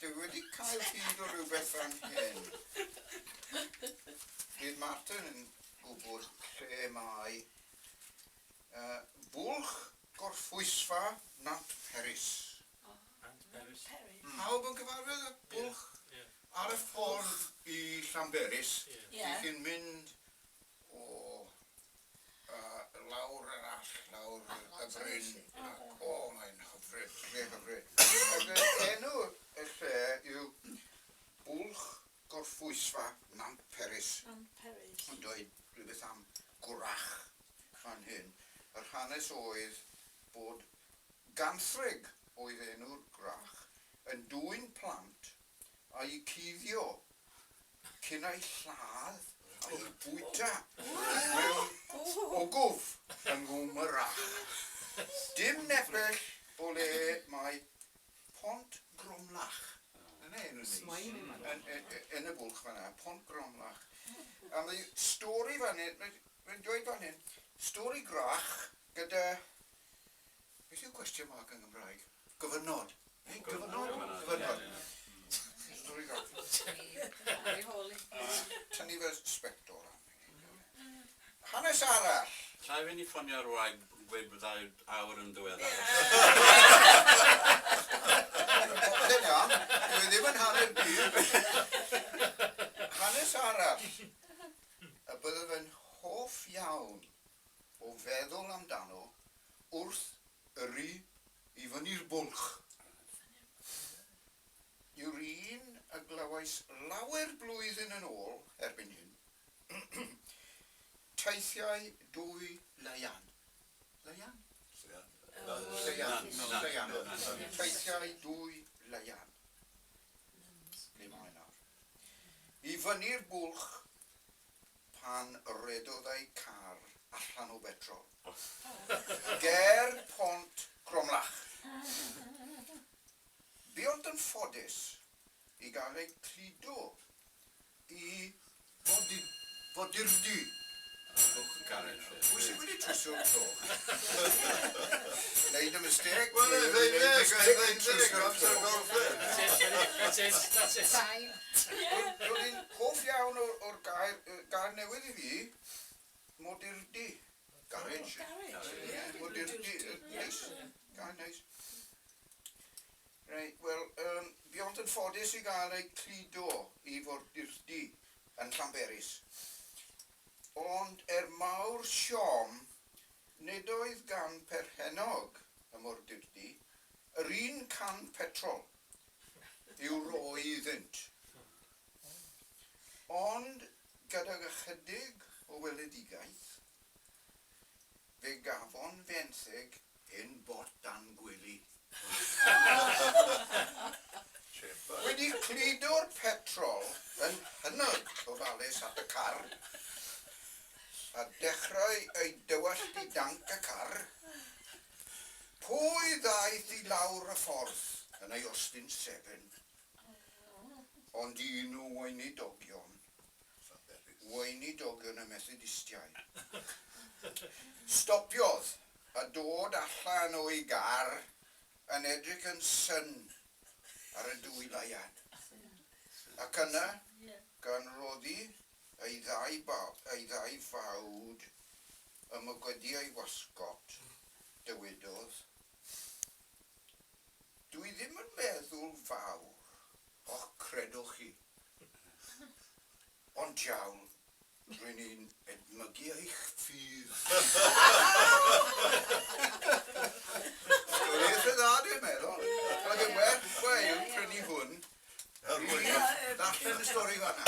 dwi wedi cael hyd o rhywbeth fan hyn. Bydd Martin yn gwybod lle mae bwlch gorffwysfa Nant Peris. Pawb yn gyfarwydd y bwlch ar y ffordd i Llanberis. Chi'n mynd o lawr yr all, lawr y bryn. O, mae'n hyfryd, lle hyfryd. Ac enw y lle yw bwlch gorffwysfa Nant Peris. Yn dweud rhywbeth am gwrach fan hyn. Yr hanes oedd bod ganthrig oedd enw'r gwrach yn dwyn plant a'i cuddio cyn ei lladd a'i bwyta mewn ogwf yng Nghwm y Rach. Dim nepell o le mae Pont Gromlach. Yna enw ni. Yn y bwlch fan'na, Pont Gromlach. A mae stori fan hyn, mae'n dweud fan hyn, stori grach gyda, beth yw'r cwestiwn mark yn Gymraeg? Gyfynod. Gyfynod. Stori grach. Tynnu fe spector am. Hanes arall. Llai fe ni ffonio'r waig gweud byddai awr yn diweddar. Popeth iawn, dwi ddim yn hanner byd. Hanes arall. Y byddai fe'n hoff iawn o feddwl amdano wrth yrru i fyny'r bwlch. Yw'r un y glywais lawer blwyddyn yn ôl erbyn hyn. Teithiau dwy leian. Leian? Leian. Teithiau dwy leian. Le mae nawr. I fyny'r bwlch pan redodd ei car allan o betrol. Ger Pont Gromlach. Buont yn ffodus i gael ei cludo i Fodirdy. Pwy sy'n wedi trwsio'r cloch? Neud y mistake? Well, they trwsio'r cloch. That's it. Roedd hi'n hoff iawn o'r gair newydd i fi, Modirdy. Garage. Modirdy. Neis. Gair neis. Wel, buont yn ffodus i gael ei cludo i Fodirdy yn Llanberis. Ond mawr siom, nid oedd gan perhennog y Modirdy yr un can petrol i'w roi iddynt. Ond gyda ychydig o weledigaeth, fe gafon fenthyg hyn bot dan gwely. Wedi cludo'r petrol yn hynod o falus at y car, a dechrau ei dywallt i danc y car, pwy ddaeth i lawr y ffordd yn ei Austin 7, ond un o weinidogion y Methodistiaid. Stopiodd a dod allan o'i gar yn edrych yn syn ar y dwy laiad. Ac yna, gan roddi ei ddau fawd ymwgwedi ei wasgot, dywedodd, dwi ddim yn meddwl fawr o'ch credwch chi, ond iawn, rwy'n ni'n edmygu eich ffydd. Stori eitha dda, dwi'n meddwl. Ac yn werth gweud prynu hwn, darllen y stori fan'na.